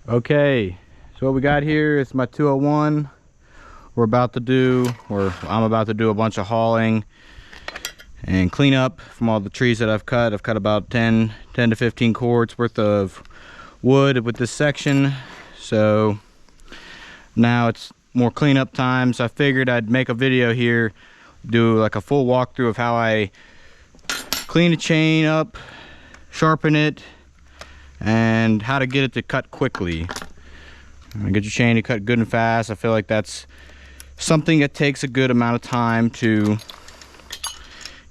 Okay, so what we got here is my 201. I'm about to do a bunch of hauling and clean up from all the trees that I've cut. I've cut about 10 to 15 cords worth of wood with this section. So now it's more cleanup time. So I figured I'd make a video here, do like a full walkthrough of how I clean a chain up, sharpen it, and how to get it to cut quickly. Get your chain to cut good and fast. I feel like that's something that takes a good amount of time to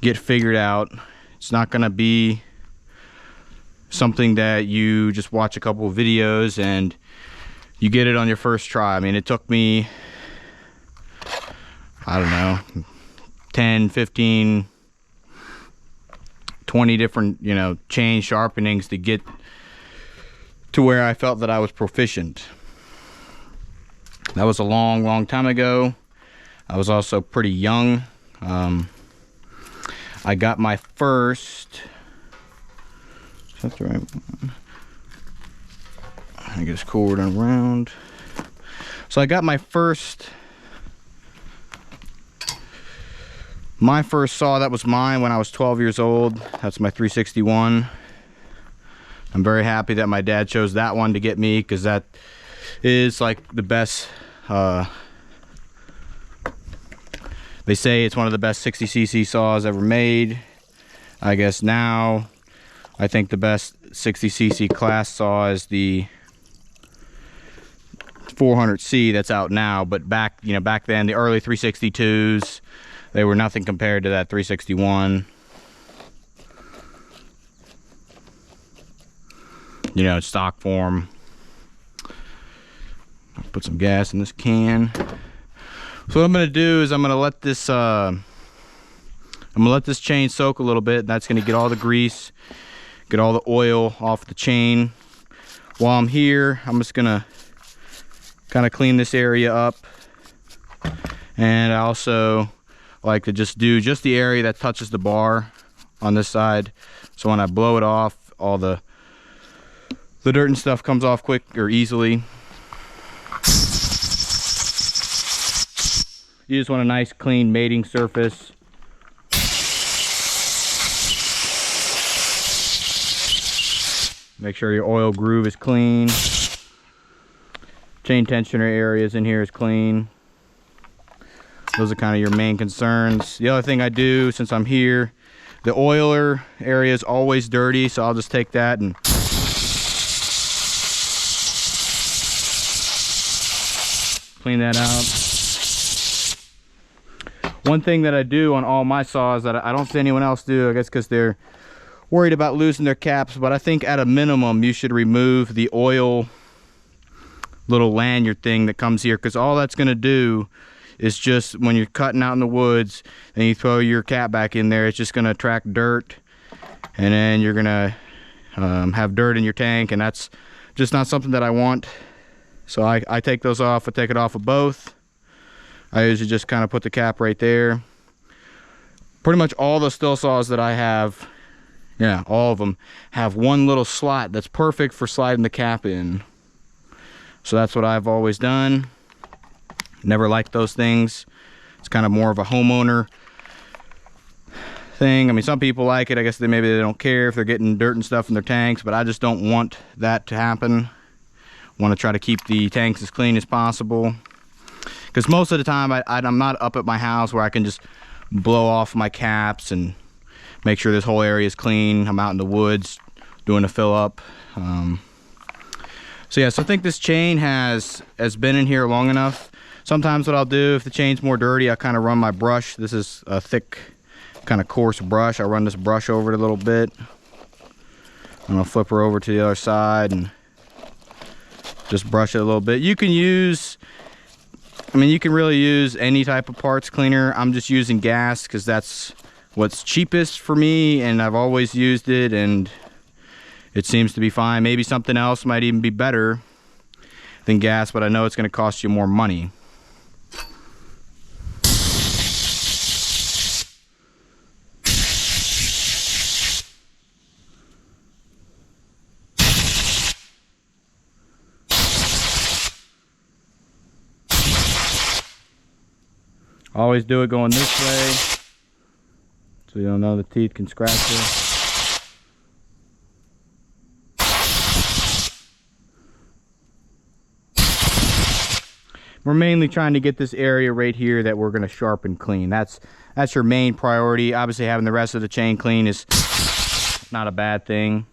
get figured out. It's not gonna be something that you just watch a couple of videos and you get it on your first try. I mean, it took me, I don't know, 10, 15, 20 different, chain sharpenings to get to where I felt that I was proficient. That was a long time ago. I was also pretty young. I got my first, is that the right one? I get this cord around. So I got my first saw. That was mine when I was 12 years old. That's my 361. I'm very happy that my dad chose that one to get me, because that is like the best, they say it's one of the best 60cc saws ever made. I guess now I think the best 60cc class saw is the 400C that's out now, but back then, the early 362s, they were nothing compared to that 361. Stock form. I'll put some gas in this can. So what I'm gonna do is I'm gonna let this chain soak a little bit. That's gonna get all the grease, get all the oil off the chain. While I'm here, I'm just gonna kind of clean this area up, and I also like to just do the area that touches the bar on this side, so when I blow it off, all the dirt and stuff comes off quick or easily. You just want a nice clean mating surface. Make sure your oil groove is clean. Chain tensioner areas in here is clean. Those are kind of your main concerns. The other thing I do, since I'm here, the oiler area is always dirty, so I'll just take that and clean that out. One thing that I do on all my saws that I don't see anyone else do, I guess because they're worried about losing their caps, but I think at a minimum you should remove the oil little lanyard thing that comes here, because all that's going to do is just, when you're cutting out in the woods and you throw your cap back in there, it's just going to attract dirt, and then you're going to have dirt in your tank, and that's just not something that I want. So I take those off. I take it off of both. I usually just kind of put the cap right there. Pretty much all the still saws that I have, yeah, all of them have one little slot that's perfect for sliding the cap in. So that's what I've always done. Never liked those things. It's kind of more of a homeowner thing. I mean, some people like it. I guess maybe they don't care if they're getting dirt and stuff in their tanks, but I just don't want that to happen. Want to try to keep the tanks as clean as possible, because most of the time I'm not up at my house where I can just blow off my caps and make sure this whole area is clean. I'm out in the woods doing a fill up. So yeah, so I think this chain has been in here long enough. Sometimes what I'll do, if the chain's more dirty, I kind of run my brush. This is a thick, kind of coarse brush. I run this brush over it a little bit, and I'll flip her over to the other side and just brush it a little bit. You can use, you can really use any type of parts cleaner. I'm just using gas because that's what's cheapest for me, and I've always used it, and it seems to be fine. Maybe something else might even be better than gas, but I know it's going to cost you more money. Always do it going this way, so you don't know the teeth can scratch you. We're mainly trying to get this area right here that we're going to sharpen clean. That's your main priority. Obviously having the rest of the chain clean is not a bad thing.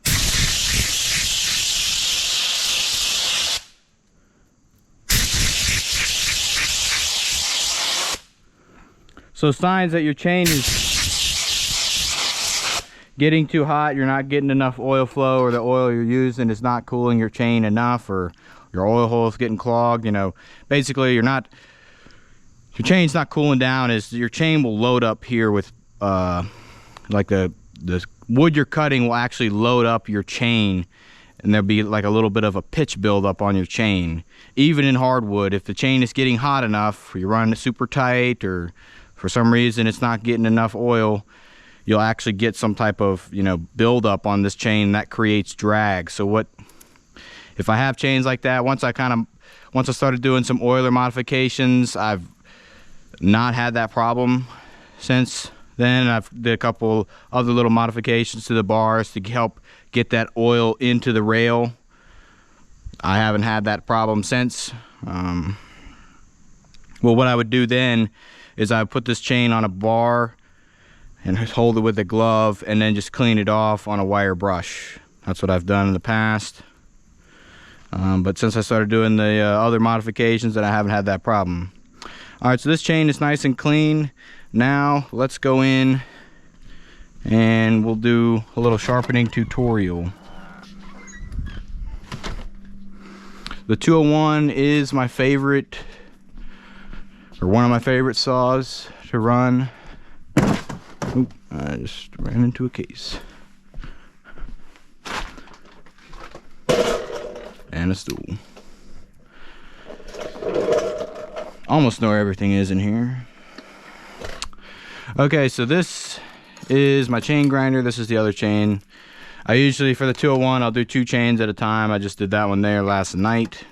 So signs that your chain is getting too hot, you're not getting enough oil flow, or the oil you're using is not cooling your chain enough, or your oil hole is getting clogged, you know, basically your chain's not cooling down, is your chain will load up here with like the wood you're cutting will actually load up your chain, and there'll be like a little bit of a pitch buildup on your chain. Even in hardwood, if the chain is getting hot enough, you're running it super tight, or for some reason it's not getting enough oil, you'll actually get some type of, you know, buildup on this chain that creates drag. So if I have chains like that, once I started doing some oiler modifications, I've not had that problem since then. I've did a couple other little modifications to the bars to help get that oil into the rail. I haven't had that problem since. Well, what I would do then is I would put this chain on a bar and hold it with a glove, and then just clean it off on a wire brush. That's what I've done in the past. But since I started doing the other modifications, I haven't had that problem. Alright, so this chain is nice and clean. Now let's go in and we'll do a little sharpening tutorial. The 201 is my favorite, or one of my favorite saws to run. Oop, I just ran into a case. And a stool. Almost know where everything is in here. Okay, so this is my chain grinder. This is the other chain. I usually, for the 201, I'll do 2 chains at a time. I just did that one there last night.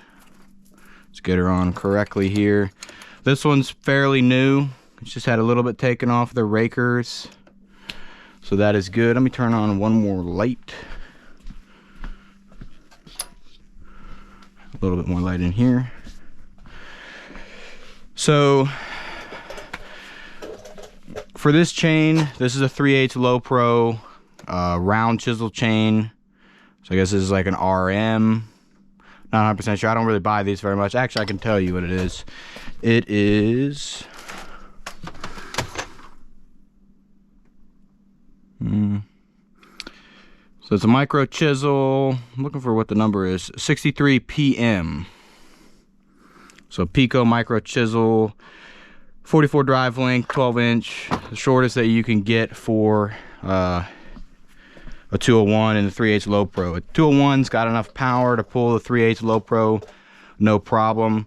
Let's get her on correctly here. This one's fairly new. It's just had a little bit taken off the rakers, so that is good. Let me turn on one more light. A little bit more light in here. So for this chain, this is a 3/8 low pro round chisel chain. So I guess this is like an RM. Not 100% sure. I don't really buy these very much. Actually, I can tell you what it is. It is so it's a micro chisel. I'm looking for what the number is. 63 PM. So Pico micro chisel, 44 drive length, 12-inch, the shortest that you can get for a 201 and the 3/8 low pro. A 201's got enough power to pull the 3/8 low pro, no problem.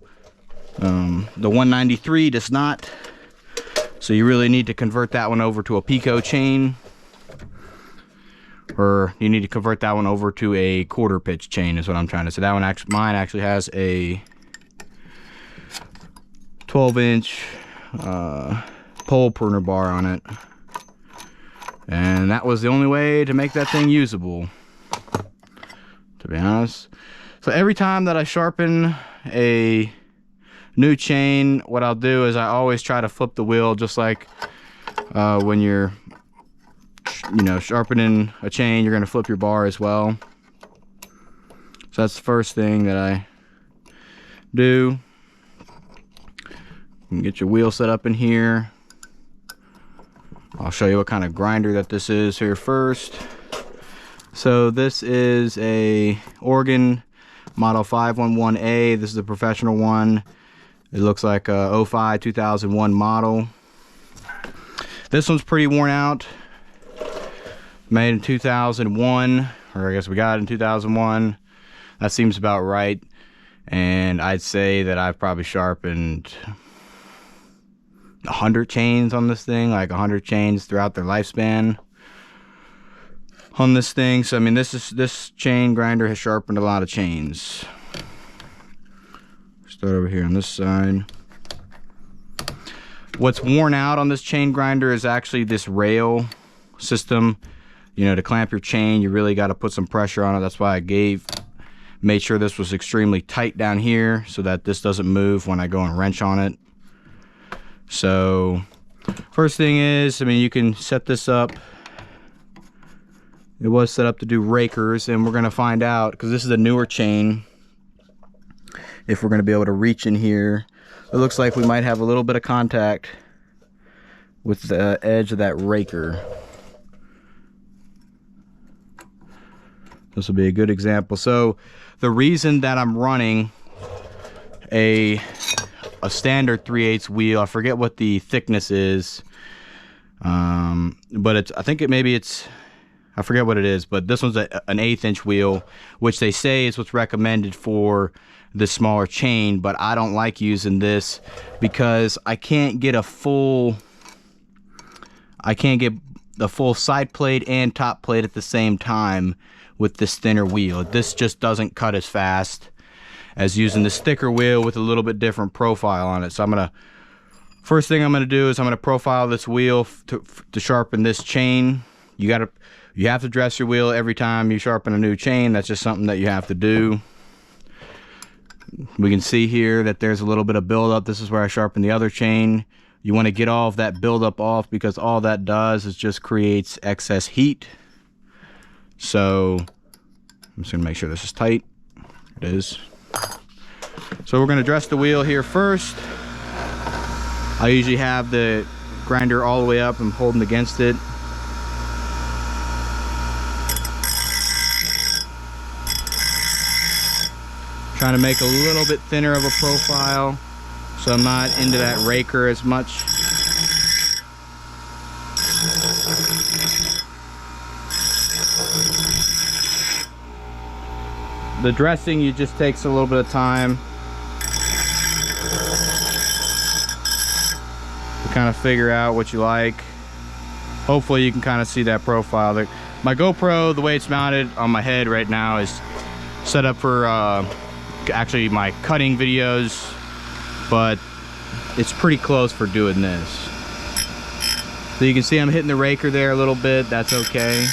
The 193 does not. So you really need to convert that one over to a Pico chain, or you need to convert that one over to a quarter pitch chain is what I'm trying to say. That one mine actually has a 12-inch pole pruner bar on it, and that was the only way to make that thing usable, to be honest. So every time that I sharpen a new chain, what I'll do is I always try to flip the wheel, just like when you're, you know, sharpening a chain, you're going to flip your bar as well. So that's the first thing that I do. You can get your wheel set up in here. I'll show you what kind of grinder that this is here first. So this is a Oregon model 511A. This is a professional one. It looks like a 05 2001 model. This one's pretty worn out. Made in 2001, or I guess we got it in 2001. That seems about right. And I'd say that I've probably sharpened 100 chains on this thing, like 100 chains throughout their lifespan on this thing. So I mean, this chain grinder has sharpened a lot of chains. Start over here on this side. What's worn out on this chain grinder is actually this rail system. You know, to clamp your chain, you really got to put some pressure on it. That's why I made sure this was extremely tight down here so that this doesn't move when I go and wrench on it. So first thing is, I mean, you can set this up. It was set up to do rakers, and we're going to find out, because this is a newer chain, if we're going to be able to reach in here. It looks like we might have a little bit of contact with the edge of that raker. This will be a good example. So the reason that I'm running a standard 3/8 wheel, I forget what the thickness is, but it's, I think it maybe it's, I forget what it is, but this one's an 1/8 inch wheel, which they say is what's recommended for this smaller chain, but I don't like using this because I can't get the full side plate and top plate at the same time with this thinner wheel. This just doesn't cut as fast as using this thicker wheel with a little bit different profile on it. So first thing I'm gonna do is I'm gonna profile this wheel to sharpen this chain. You have to dress your wheel every time you sharpen a new chain. That's just something that you have to do. We can see here that there's a little bit of buildup. This is where I sharpen the other chain. You want to get all of that buildup off, because all that does is just creates excess heat. So I'm just going to make sure this is tight. It is. So we're going to dress the wheel here first. I usually have the grinder all the way up and holding against it. Trying to make a little bit thinner of a profile so I'm not into that raker as much. The dressing, it just takes a little bit of time to kind of figure out what you like. Hopefully you can kind of see that profile. My GoPro, the way it's mounted on my head right now, is set up for actually my cutting videos, but it's pretty close for doing this. So you can see I'm hitting the raker there a little bit. That's okay.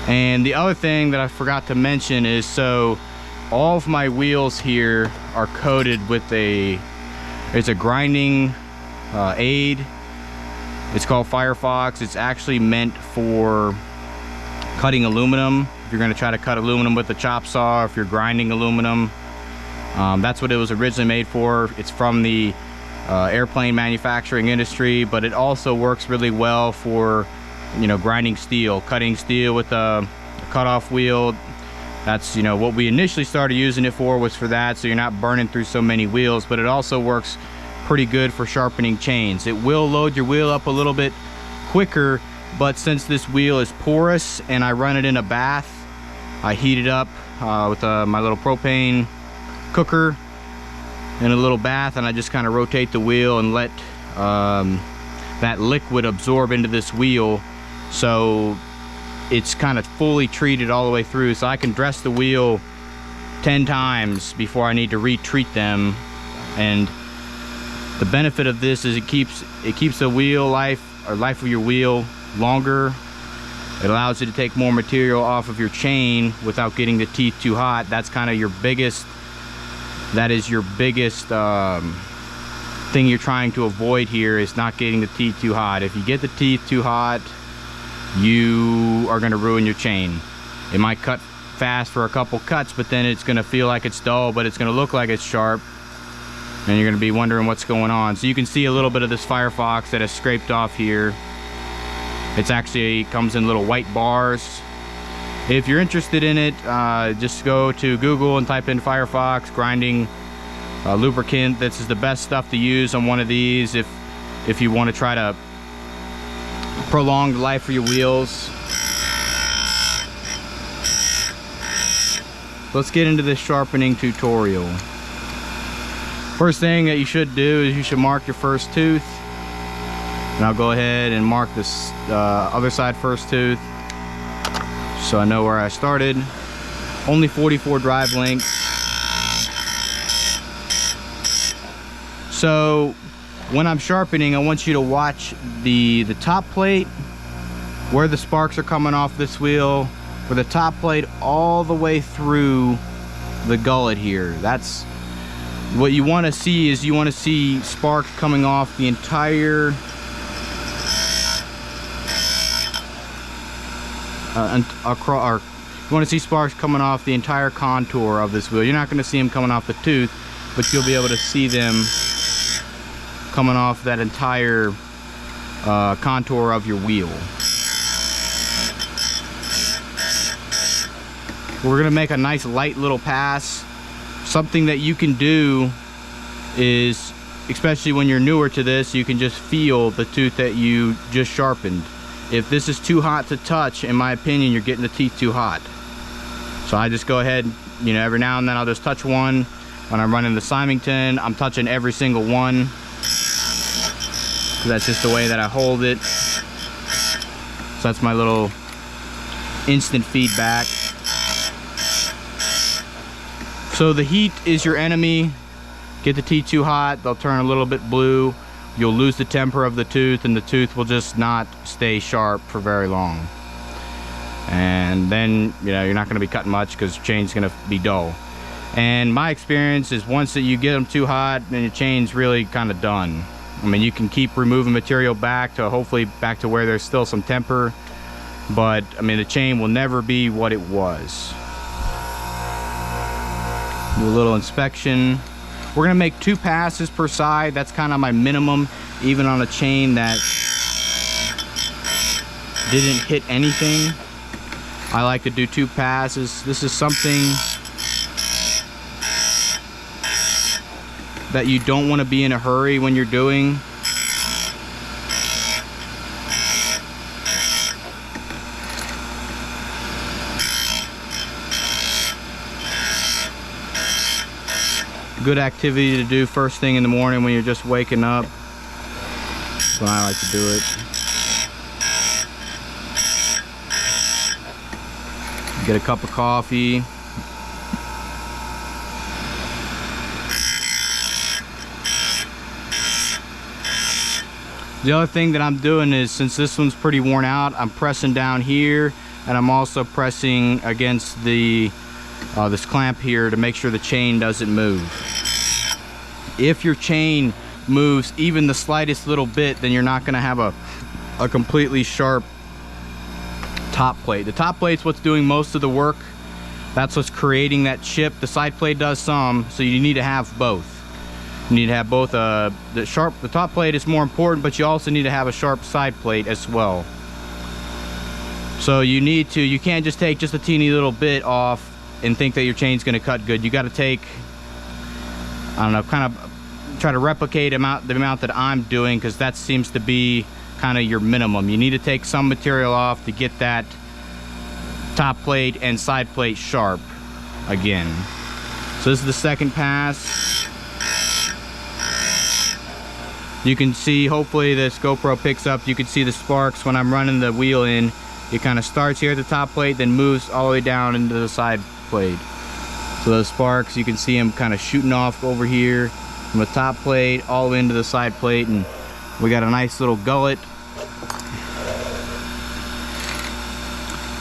And the other thing that I forgot to mention is, so all of my wheels here are coated with it's a grinding aid. It's called Firefox. It's actually meant for cutting aluminum. If you're going to try to cut aluminum with a chop saw, or if you're grinding aluminum, that's what it was originally made for. It's from the airplane manufacturing industry, but it also works really well for, you know, grinding steel, cutting steel with a cutoff wheel. That's, you know, what we initially started using it for, was for that, so you're not burning through so many wheels. But it also works pretty good for sharpening chains. It will load your wheel up a little bit quicker, but since this wheel is porous and I run it in a bath, I heat it up with my little propane cooker in a little bath, and I just kind of rotate the wheel and let that liquid absorb into this wheel, so it's kind of fully treated all the way through. So I can dress the wheel 10 times before I need to retreat them. And the benefit of this is it keeps the wheel life of your wheel longer. It allows you to take more material off of your chain without getting the teeth too hot. That's kind of your biggest thing you're trying to avoid here, is not getting the teeth too hot. If you get the teeth too hot, you are going to ruin your chain. It might cut fast for a couple cuts, but then it's going to feel like it's dull, but it's going to look like it's sharp, and you're going to be wondering what's going on. So you can see a little bit of this Firefox that has scraped off here. It's actually comes in little white bars. If you're interested in it, just go to Google and type in Firefox grinding lubricant. This is the best stuff to use on one of these if you want to try to prolong the life of your wheels. Let's get into this sharpening tutorial. First thing that you should do is you should mark your first tooth. And I'll go ahead and mark this other side first tooth, so I know where I started. Only 44 drive lengths. So when I'm sharpening, I want you to watch the top plate, where the sparks are coming off this wheel, for the top plate all the way through the gullet here. That's what you want to see. Is you want to see sparks coming off the entire across. You want to see sparks coming off the entire contour of this wheel. You're not going to see them coming off the tooth, but you'll be able to see them coming off that entire contour of your wheel. We're going to make a nice light little pass. Something that you can do is, especially when you're newer to this, you can just feel the tooth that you just sharpened. If this is too hot to touch, in my opinion, you're getting the teeth too hot. So I just go ahead, you know, every now and then I'll just touch one. When I'm running the Symington, I'm touching every single one. That's just the way that I hold it. So that's my little instant feedback. So the heat is your enemy. Get the teeth too hot, they'll turn a little bit blue. You'll lose the temper of the tooth, and the tooth will just not stay sharp for very long. And then, you know, you're not going to be cutting much because your chain's going to be dull. And my experience is once that you get them too hot, then your chain's really kind of done. I mean, you can keep removing material back to hopefully back to where there's still some temper, but I mean the chain will never be what it was. Do a little inspection. We're gonna make 2 passes per side. That's kind of my minimum, even on a chain that didn't hit anything. I like to do 2 passes. This is something that you don't want to be in a hurry when you're doing. Good activity to do first thing in the morning when you're just waking up. That's when I like to do it. Get a cup of coffee. The other thing that I'm doing is, since this one's pretty worn out, I'm pressing down here, and I'm also pressing against the this clamp here to make sure the chain doesn't move. If your chain moves even the slightest little bit, then you're not going to have a completely sharp top plate. The top plate's what's doing most of the work. That's what's creating that chip. The side plate does some, so you need to have both. You need to have both. The top plate is more important, but you also need to have a sharp side plate as well. So you can't just take just a teeny little bit off and think that your chain's going to cut good. You got to take, I don't know, kind of try to replicate the amount that I'm doing, because that seems to be kind of your minimum. You need to take some material off to get that top plate and side plate sharp again. So this is the second pass. You can see, hopefully this GoPro picks up, you can see the sparks when I'm running the wheel in. It kind of starts here at the top plate, then moves all the way down into the side plate. So those sparks, you can see them kind of shooting off over here from the top plate all the way into the side plate, and we got a nice little gullet.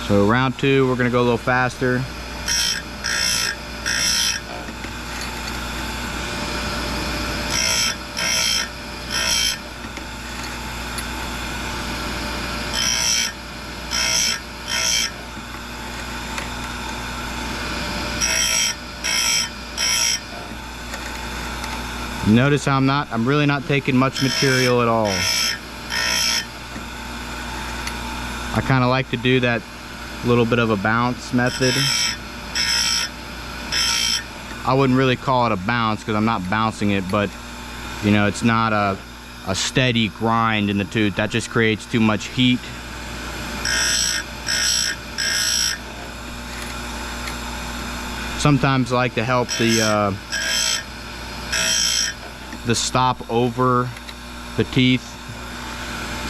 So round 2, we're gonna go a little faster. Notice how I'm really not taking much material at all. I kind of like to do that little bit of a bounce method. I wouldn't really call it a bounce because I'm not bouncing it, but you know, it's not a steady grind in the tooth. That just creates too much heat. Sometimes I like to help the stop over the teeth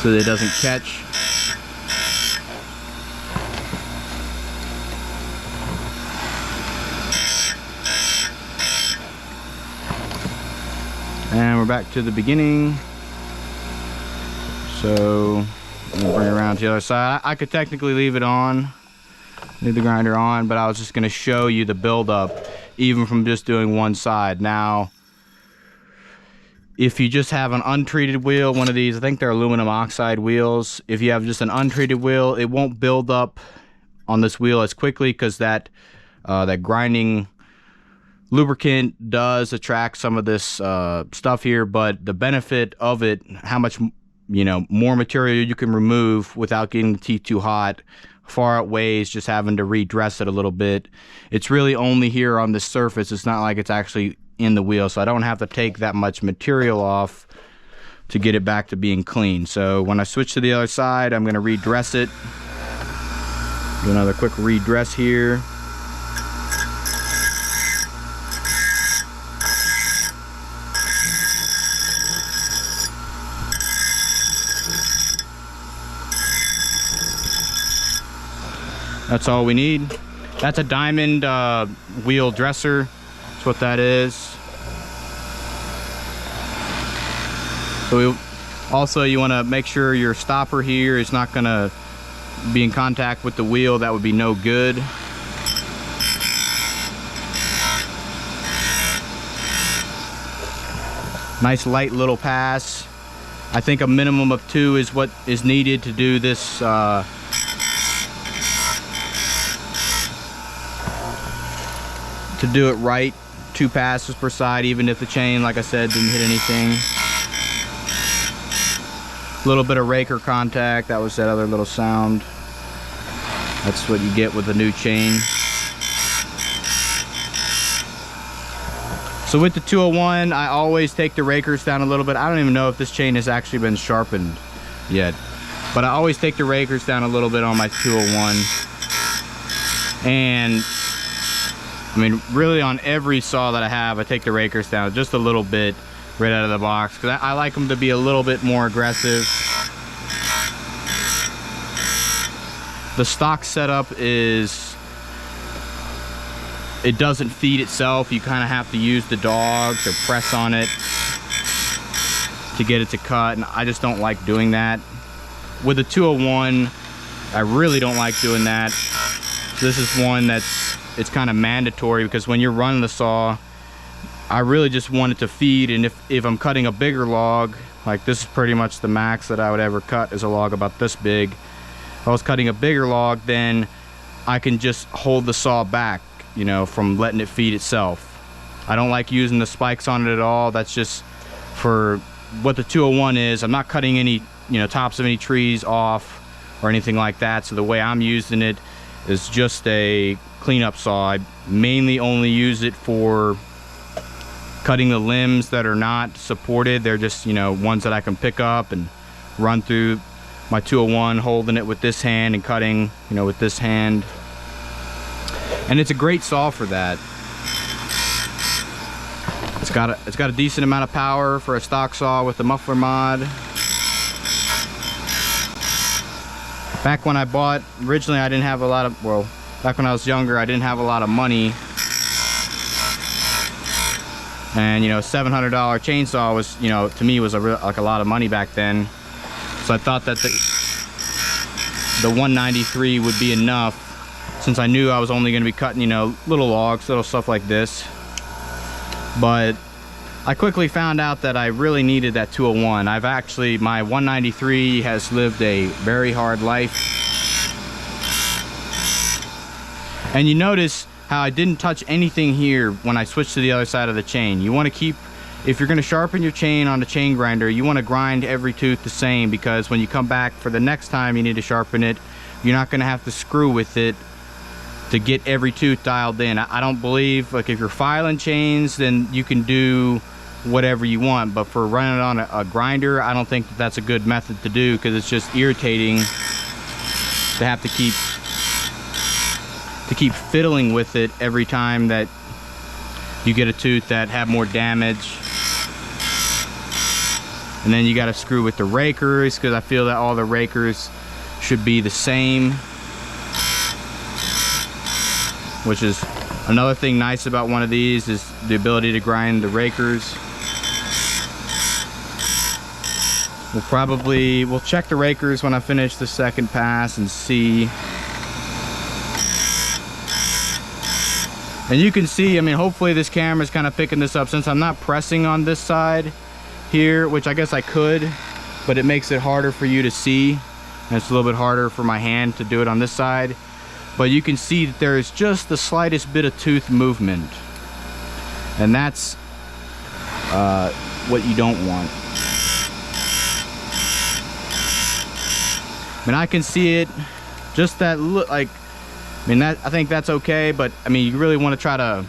so that it doesn't catch. And we're back to the beginning. So I'm gonna bring it around to the other side. I could technically leave it on, leave the grinder on, but I was just gonna show you the buildup even from just doing one side. Now, if you just have an untreated wheel, one of these, I think they're aluminum oxide wheels. If you have just an untreated wheel, it won't build up on this wheel as quickly because that grinding lubricant does attract some of this stuff here. But the benefit of it, how much more material you can remove without getting the teeth too hot, far outweighs just having to redress it a little bit. It's really only here on this surface. It's not like it's actually in the wheel, so I don't have to take that much material off to get it back to being clean. So when I switch to the other side, I'm going to redress it. Do another quick redress here. That's all we need. That's a diamond wheel dresser. That's what that is. So also you want to make sure your stopper here is not going to be in contact with the wheel. That would be no good. Nice light little pass. I think a minimum of 2 is what is needed to do this to do it right. 2 passes per side, even if the chain, like I said, didn't hit anything. A little bit of raker contact. That was that other little sound. That's what you get with the new chain. So with the 201, I always take the rakers down a little bit. I don't even know if this chain has actually been sharpened yet, but I always take the rakers down a little bit on my 201. And I mean, really on every saw that I have, I take the rakers down just a little bit right out of the box because I like them to be a little bit more aggressive. The stock setup is, it doesn't feed itself. You kind of have to use the dogs or press on it to get it to cut, and I just don't like doing that. With the 201, I really don't like doing that. This is one it's kind of mandatory because when you're running the saw, I really just want it to feed. And if I'm cutting a bigger log, like this is pretty much the max that I would ever cut, is a log about this big. If I was cutting a bigger log, then I can just hold the saw back, from letting it feed itself. I don't like using the spikes on it at all. That's just for what the 201 is. I'm not cutting any, tops of any trees off or anything like that. So the way I'm using it is just a cleanup saw. I mainly only use it for cutting the limbs that are not supported. They're just, ones that I can pick up and run through my 201, holding it with this hand and cutting, with this hand. And it's a great saw for that. It's got a decent amount of power for a stock saw with the muffler mod. Back when I bought, originally I didn't have a lot of, well, back when I was younger, I didn't have a lot of money. And $700 chainsaw was, to me was like a lot of money back then. So I thought that the 193 would be enough, since I knew I was only going to be cutting, little logs, little stuff like this. But I quickly found out that I really needed that 201. My 193 has lived a very hard life. And you notice how I didn't touch anything here when I switched to the other side of the chain. You want to keep, if you're going to sharpen your chain on a chain grinder, you want to grind every tooth the same, because when you come back for the next time you need to sharpen it, you're not going to have to screw with it to get every tooth dialed in. I don't believe, like if you're filing chains, then you can do whatever you want, but for running it on a grinder, I don't think that's a good method to do, because it's just irritating to have to keep fiddling with it every time that you get a tooth that have more damage. And then you got to screw with the rakers, because I feel that all the rakers should be the same, which is another thing nice about one of these, is the ability to grind the rakers. we'll check the rakers when I finish the second pass and see. And you can see, I mean, hopefully this camera is kind of picking this up since I'm not pressing on this side here, which I guess I could, but it makes it harder for you to see. And it's a little bit harder for my hand to do it on this side. But you can see that there is just the slightest bit of tooth movement. And that's what you don't want. I mean, I can see it, just that look, like, I mean, that, I think that's okay, but I mean, you really want to try to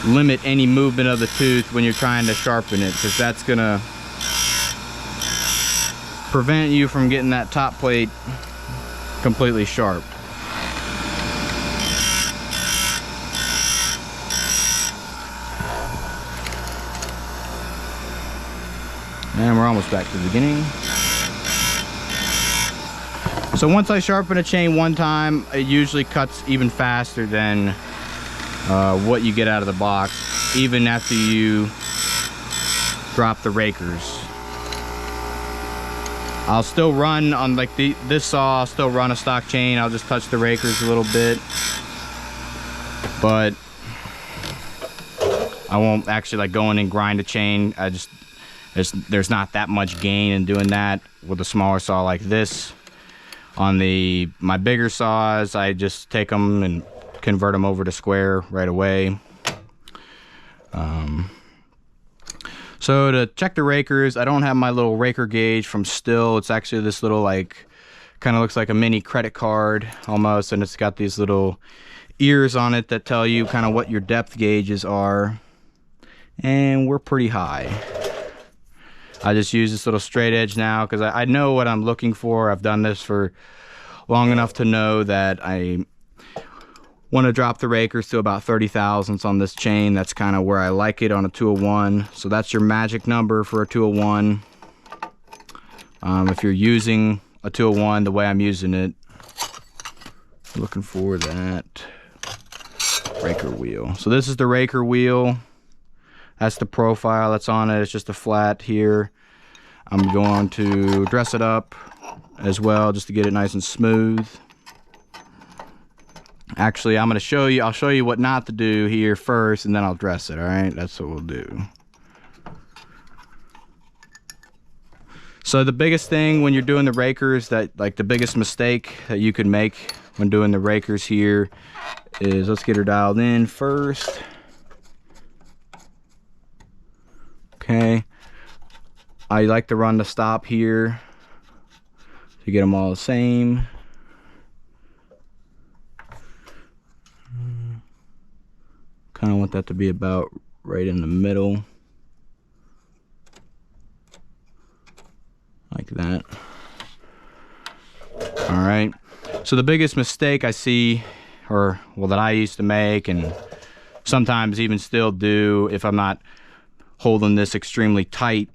limit any movement of the tooth when you're trying to sharpen it, because that's gonna prevent you from getting that top plate completely sharp. And we're almost back to the beginning. So once I sharpen a chain one time, it usually cuts even faster than what you get out of the box, even after you drop the rakers. I'll still run on like this saw, I'll still run a stock chain. I'll just touch the rakers a little bit, but I won't actually like go in and grind a chain. There's not that much gain in doing that with a smaller saw like this. On my bigger saws, I just take them and convert them over to square right away. So to check the rakers, I don't have my little raker gauge from Still. It's actually this little, like, kind of looks like a mini credit card almost, and it's got these little ears on it that tell you kind of what your depth gauges are. And we're pretty high. I just use this little straight edge now because I know what I'm looking for. I've done this for long enough to know that I want to drop the rakers to about 30 thousandths on this chain. That's kind of where I like it on a 201. So that's your magic number for a 201. If you're using a 201 the way I'm using it, looking for that raker wheel. So this is the raker wheel. That's the profile that's on it. It's just a flat here. I'm going to dress it up as well just to get it nice and smooth. Actually, I'm going to show you, I'll show you what not to do here first, and then I'll dress it, all right? That's what we'll do. So the biggest thing when you're doing the rakers, that like the biggest mistake that you could make when doing the rakers here is, let's get her dialed in first. Okay, I like to run the stop here to get them all the same. Kind of want that to be about right in the middle, like that. All right, so the biggest mistake I see, or well, that I used to make and sometimes even still do if I'm not holding this extremely tight,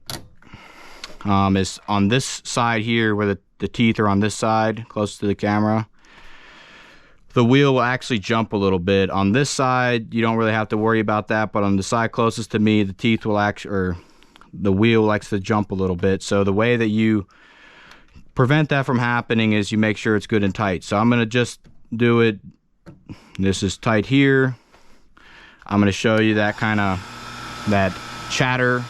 is on this side here where the teeth are on this side close to the camera. The wheel will actually jump a little bit. On this side you don't really have to worry about that, but on the side closest to me, the teeth will actually, or the wheel likes to jump a little bit. So the way that you prevent that from happening is you make sure it's good and tight. So I'm going to just do it, this is tight here. I'm going to show you that kind of that chatter.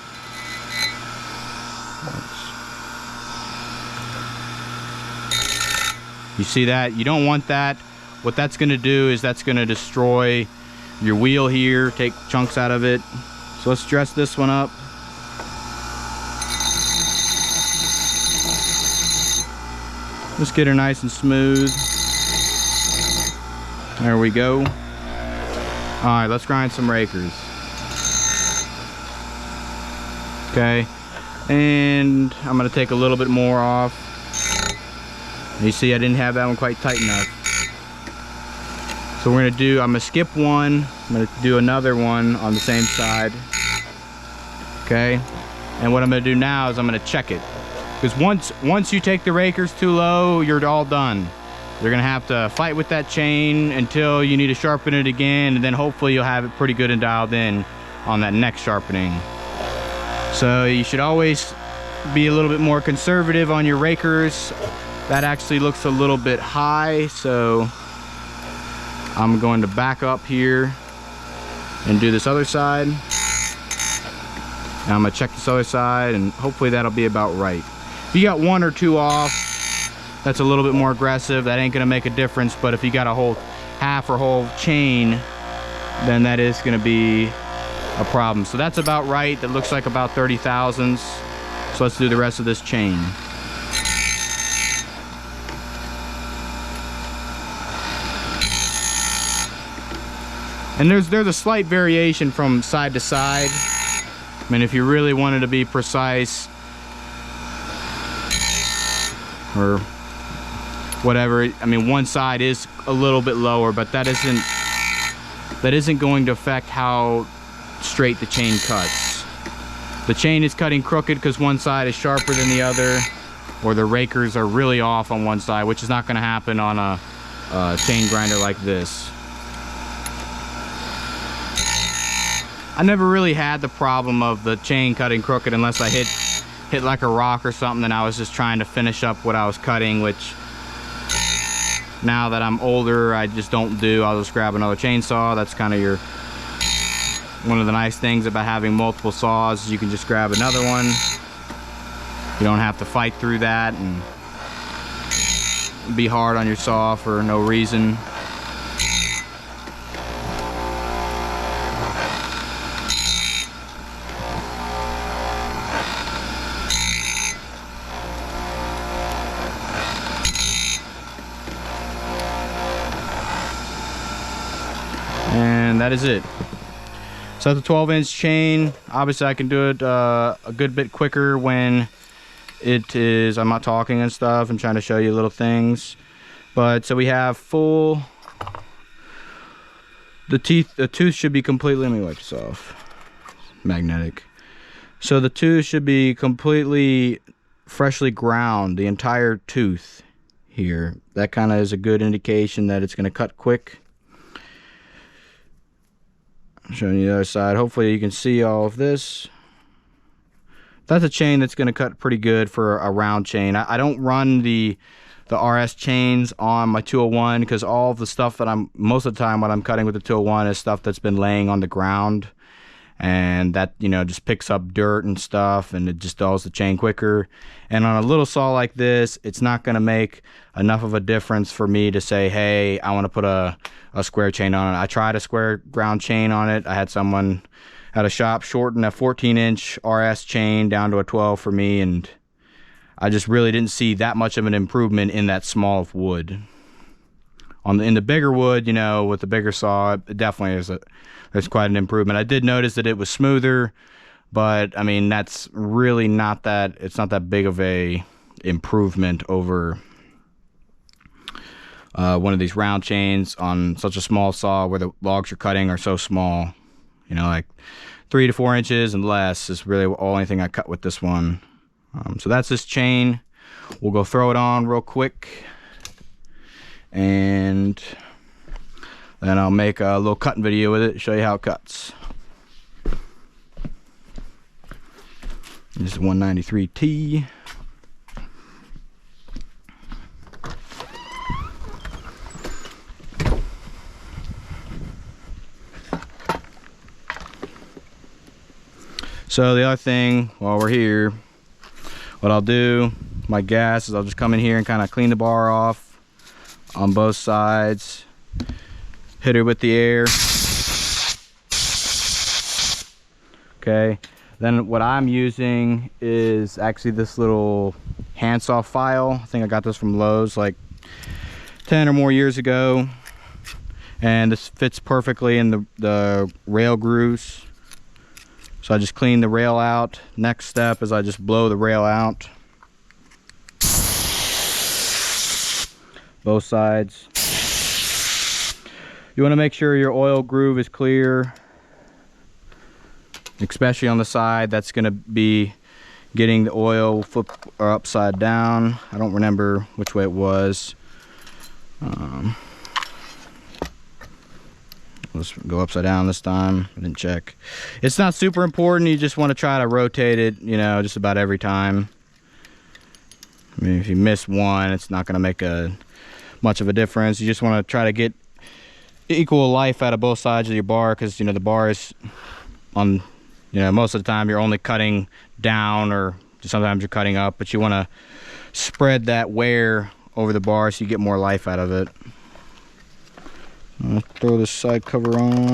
You see that? You don't want that. What that's going to do is that's going to destroy your wheel here, take chunks out of it. So let's dress this one up. Just get her nice and smooth. There we go. All right, let's grind some rakers. Okay, and I'm going to take a little bit more off. You see I didn't have that one quite tight enough. So we're going to do, I'm going to skip one, I'm going to do another one on the same side. Okay, and what I'm going to do now is I'm going to check it. Because once you take the rakers too low, you're all done. You're going to have to fight with that chain until you need to sharpen it again, and then hopefully you'll have it pretty good and dialed in on that next sharpening. So you should always be a little bit more conservative on your rakers. That actually looks a little bit high, so I'm going to back up here and do this other side. And I'm gonna check this other side, and hopefully that'll be about right. If you got 1 or 2 off, that's a little bit more aggressive. That ain't gonna make a difference, but if you got a whole half or whole chain, then that is gonna be a problem. So that's about right. That looks like about 30 thousandths. So let's do the rest of this chain. And there's a slight variation from side to side. I mean, if you really wanted to be precise or whatever, I mean, one side is a little bit lower, but that isn't going to affect how straight the chain cuts. The chain is cutting crooked because one side is sharper than the other, or the rakers are really off on one side, which is not going to happen on a chain grinder like this. I never really had the problem of the chain cutting crooked unless I hit like a rock or something, and I was just trying to finish up what I was cutting, which now that I'm older, I just don't do. I'll just grab another chainsaw. That's kind of one of the nice things about having multiple saws is you can just grab another one. You don't have to fight through that and be hard on your saw for no reason. And that is it. So the 12-inch chain, obviously I can do it a good bit quicker when I'm not talking and stuff and trying to show you little things. But so we have the tooth should be completely, let me wipe this off, magnetic. So the tooth should be completely freshly ground, the entire tooth here. That kind of is a good indication that it's going to cut quick. I'm showing you the other side. Hopefully you can see all of this. That's a chain that's going to cut pretty good for a round chain. I don't run the RS chains on my 201 because all of the stuff that most of the time what I'm cutting with the 201 is stuff that's been laying on the ground, and that, you know, just picks up dirt and stuff, and it just dulls the chain quicker. And on a little saw like this, it's not going to make enough of a difference for me to say, hey, I want to put a square chain on it. I tried a square ground chain on it. I had someone at a shop shorten a 14-inch RS chain down to a 12 for me, and I just really didn't see that much of an improvement in that small of wood. In the bigger wood, you know, with the bigger saw, it definitely there's quite an improvement. I did notice that it was smoother, but I mean, that's really not that, it's not that big of a improvement over one of these round chains on such a small saw where the logs you're cutting are so small. You know, like 3 to 4 inches and less is really the only thing I cut with this one. So that's this chain. We'll go throw it on real quick, and then I'll make a little cutting video with it, show you how it cuts. This is 193T. So the other thing, while we're here, what I'll do, my gas, is I'll just come in here and kind of clean the bar off on both sides. Hit her with the air. Okay. Then what I'm using is actually this little handsaw file. I think I got this from Lowe's like 10 or more years ago. And this fits perfectly in the rail grooves. So I just clean the rail out. Next step is I just blow the rail out. Both sides. You want to make sure your oil groove is clear, especially on the side that's going to be getting the oil flip or upside down. I don't remember which way it was. Let's go upside down this time. I didn't check. It's not super important. You just want to try to rotate it, you know, just about every time. I mean, if you miss one, it's not going to make much of a difference. You just want to try to get equal life out of both sides of your bar, because you know the bar is on, you know, most of the time you're only cutting down, or sometimes you're cutting up, but you want to spread that wear over the bar so you get more life out of it. I'll throw this side cover on.